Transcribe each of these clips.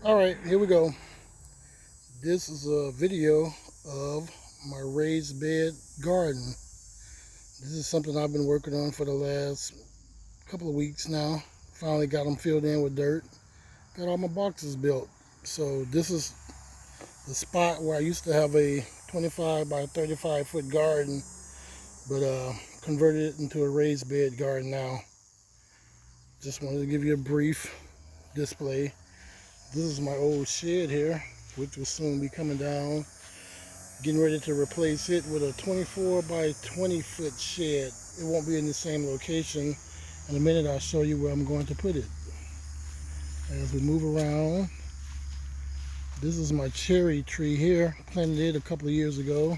Alright, here we go. This is a video of my raised bed garden. This is something I've been working on for the last couple of weeks now. Finally got them filled in with dirt. Got all my boxes built. So this is the spot where I used to have a 25 by 35 foot garden, but converted it into a raised bed garden now. Just wanted to give you a brief display. This is my old shed here, which will soon be coming down. Getting ready to replace it with a 24 by 20 foot shed. It won't be in the same location. In a minute I'll show you where I'm going to put it. As we move around, this is my cherry tree here. Planted it a couple of years ago.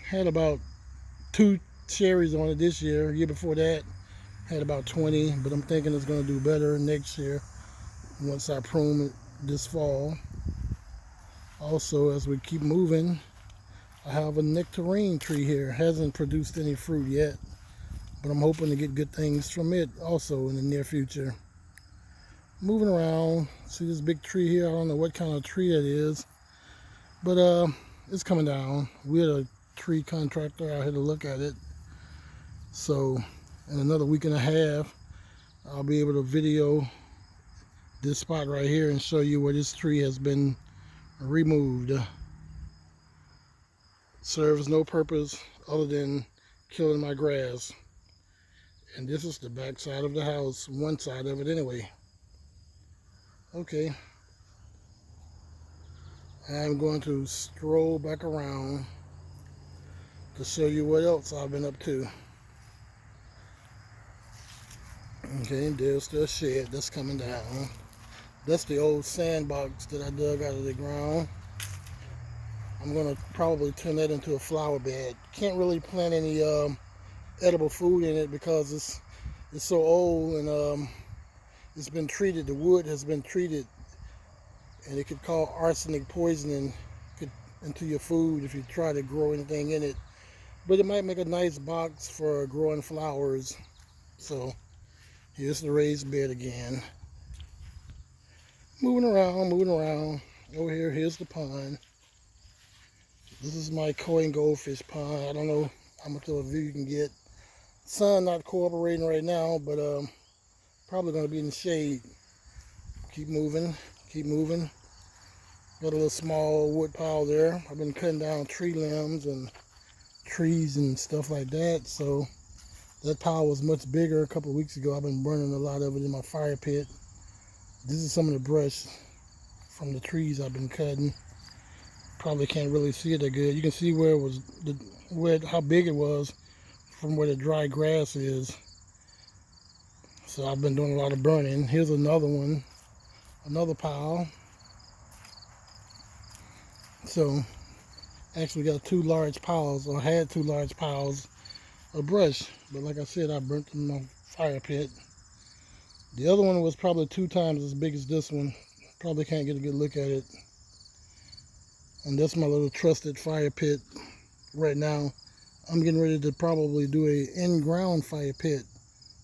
Had about 2 cherries on it this year. Year before that had about 20, but I'm thinking it's going to do better next year once I prune it this fall. Also, as we keep moving, I have a nectarine tree here. Hasn't produced any fruit yet, but I'm hoping to get good things from it also in the near future. Moving around, see this big tree here? I don't know what kind of tree that is, but it's coming down. We had a tree contractor out here to look at it. So in another week and a half, I'll be able to video this spot right here and show you where this tree has been removed. Serves no purpose other than killing my grass. And this is the back side of the house, one side of it anyway. Okay, I'm going to stroll back around to show you what else I've been up to. Okay, there's the shed that's coming down. That's the old sandbox that I dug out of the ground. I'm gonna probably turn that into a flower bed. Can't really plant any edible food in it because it's so old and it's been treated. The wood has been treated, and it could cause arsenic poisoning into your food if you try to grow anything in it. But it might make a nice box for growing flowers. So here's the raised bed again. Moving around. Over here, here's the pond. This is my koi and goldfish pond. I don't know how much of a view you can get. Sun not cooperating right now, but probably going to be in the shade. Keep moving. Got a little small wood pile there. I've been cutting down tree limbs and trees and stuff like that. So that pile was much bigger a couple of weeks ago. I've been burning a lot of it in my fire pit. This is some of the brush from the trees I've been cutting. Probably can't really see it that good. You can see where it was, how big it was from where the dry grass is. So I've been doing a lot of burning. Here's another one, another pile. So actually got 2 large piles, or had 2 large piles of brush. But like I said, I burnt them in my fire pit. The other one was probably 2 times as big as this one. Probably can't get a good look at it. And that's my little trusted fire pit right now. I'm getting ready to probably do a in-ground fire pit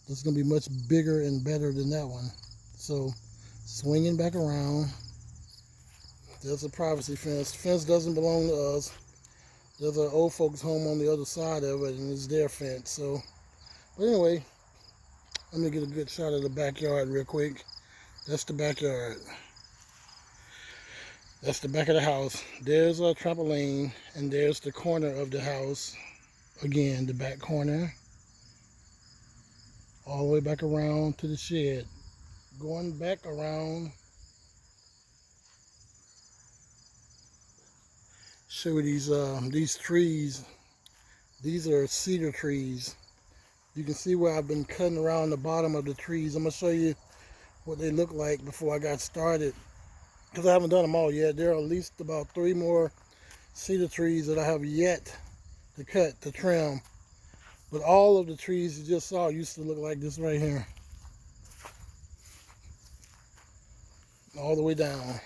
that's going to be much bigger and better than that one. So swinging back around, there's a privacy fence. The fence doesn't belong to us. There's an old folks home on the other side of it, and it's their fence. So, but anyway, let me get a good shot of the backyard real quick. That's the backyard. That's the back of the house. There's a trampoline, and there's the corner of the house. Again, the back corner. All the way back around to the shed. Going back around. Show these trees. These are cedar trees. You can see where I've been cutting around the bottom of the trees. I'm going to show you what they look like before I got started, because I haven't done them all yet. There are at least about 3 more cedar trees that I have yet to cut, to trim. But all of the trees you just saw used to look like this right here. All the way down.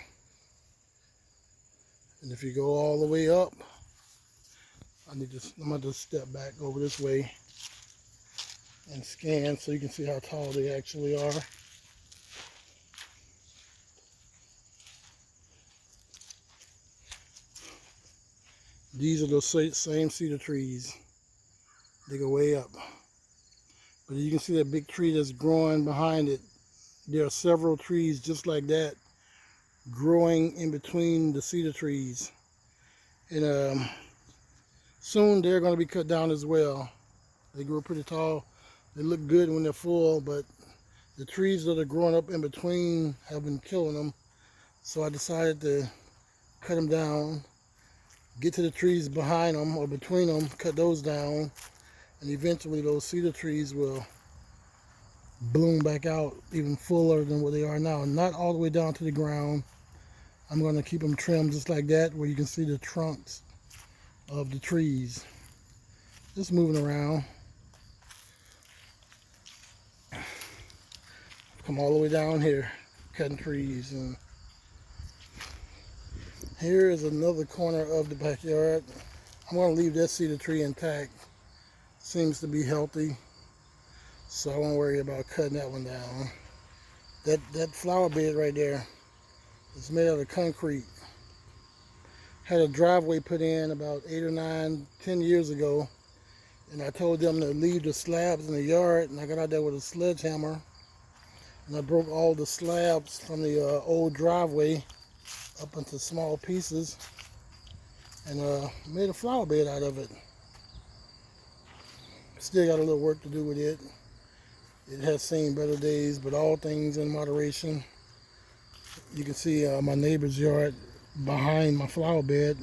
And if you go all the way up, I'm going to step back over this way and scan so you can see how tall they actually are. These are the same cedar trees. They go way up. But you can see that big tree that's growing behind it. There are several trees just like that growing in between the cedar trees. And soon they're going to be cut down as well. They grow pretty tall. They look good when they're full, but the trees that are growing up in between have been killing them. So I decided to cut them down, get to the trees behind them or between them, cut those down, and eventually those cedar trees will bloom back out even fuller than what they are now. Not all the way down to the ground. I'm going to keep them trimmed just like that, where you can see the trunks of the trees. Just moving around. Come all the way down here, cutting trees. And here is another corner of the backyard. I'm going to leave that cedar tree intact. Seems to be healthy, so I won't worry about cutting that one down. That flower bed right there is made out of concrete. Had a driveway put in about 8 or 9, 10 years ago, and I told them to leave the slabs in the yard, and I got out there with a sledgehammer, and I broke all the slabs from the old driveway up into small pieces, and made a flower bed out of it. Still got a little work to do with it. It has seen better days, but all things in moderation. You can see my neighbor's yard behind my flower bed.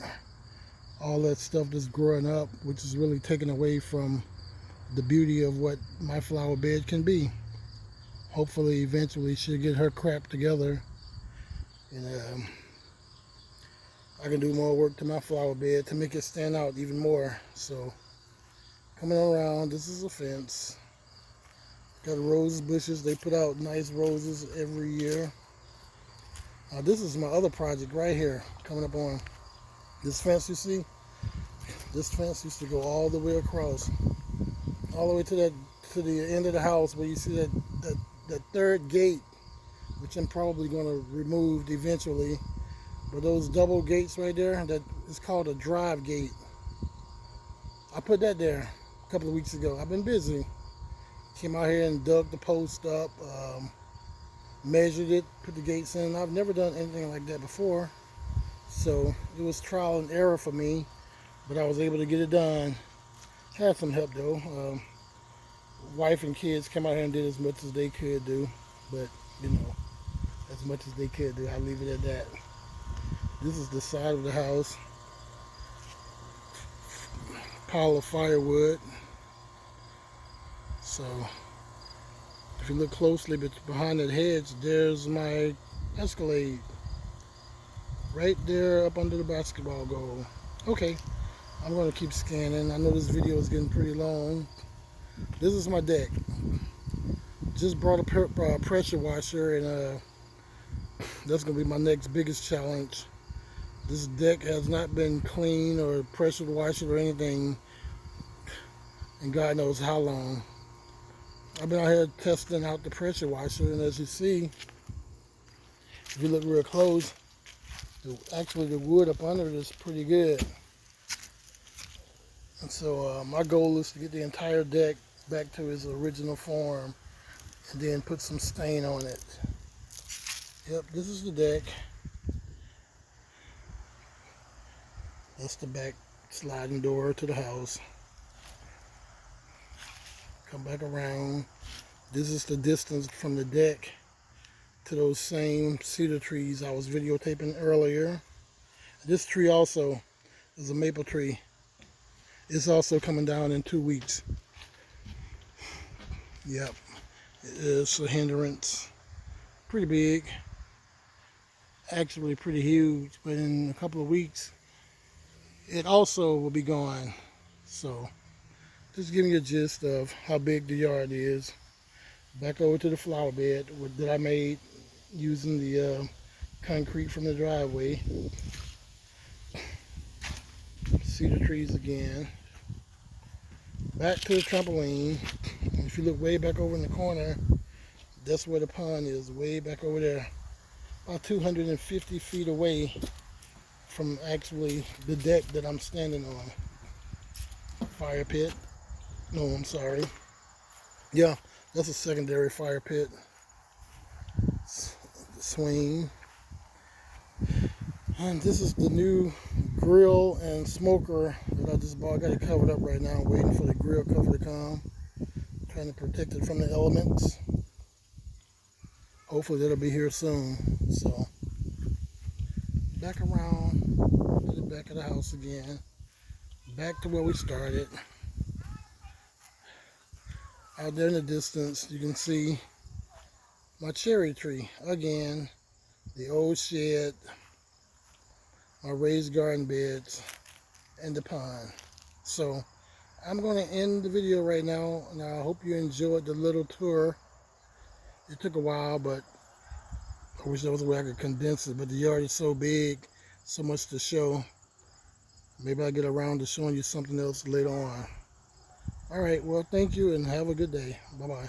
All that stuff that's growing up, which is really taken away from the beauty of what my flower bed can be. Hopefully, eventually, she'll get her crap together, and I can do more work to my flower bed to make it stand out even more. So, coming around, this is a fence. Got rose bushes. They put out nice roses every year. This is my other project right here, coming up on this fence you see. This fence used to go all the way across, all the way to the end of the house, where you see that third gate, which I'm probably going to remove eventually. But those double gates right there, that is called a drive gate. I put that there a couple of weeks ago. I've been busy. Came out here and dug the post up, measured it, put the gates in. I've never done anything like that before, so it was trial and error for me, but I was able to get it done. Had some help though. Wife and kids came out here and did as much as they could do, but you know, as much as they could do, I'll leave it at that. This is the side of the house. Pile of firewood. So if you look closely behind that hedge, there's my Escalade right there up under the basketball goal. Okay, I'm going to keep scanning. I know this video is getting pretty long. This is my deck. Just brought a pressure washer, and that's going to be my next biggest challenge. This deck has not been cleaned or pressure washed or anything and God knows how long. I've been out here testing out the pressure washer, and as you see, if you look real close, actually the wood up under it is pretty good. And so my goal is to get the entire deck back to its original form and then put some stain on it. Yep, this is the deck. That's the back sliding door to the house. Come back around. This is the distance from the deck to those same cedar trees I was videotaping earlier. This tree also is a maple tree. It's also coming down in 2 weeks. Yep, it is a hindrance. Pretty big. Actually pretty huge, but in a couple of weeks it also will be gone. So just giving you a gist of how big the yard is. Back over to the flower bed that I made using the concrete from the driveway. Cedar trees again. Back to the trampoline. If you look way back over in the corner, that's where the pond is, way back over there. About 250 feet away from actually the deck that I'm standing on. Fire pit. No, I'm sorry. Yeah, that's a secondary fire pit. Swing. And this is the new grill and smoker that I just bought. I got it covered up right now, waiting for the grill cover to come. Trying to protect it from the elements. Hopefully that'll be here soon. So back around to the back of the house again. Back to where we started. Out there in the distance you can see my cherry tree. Again, the old shed, my raised garden beds, and the pond. So I'm going to end the video right now, and I hope you enjoyed the little tour. It took a while, but I wish there was a way I could condense it, but the yard is so big, so much to show. Maybe I'll get around to showing you something else later on. All right, well, thank you and have a good day. Bye-bye.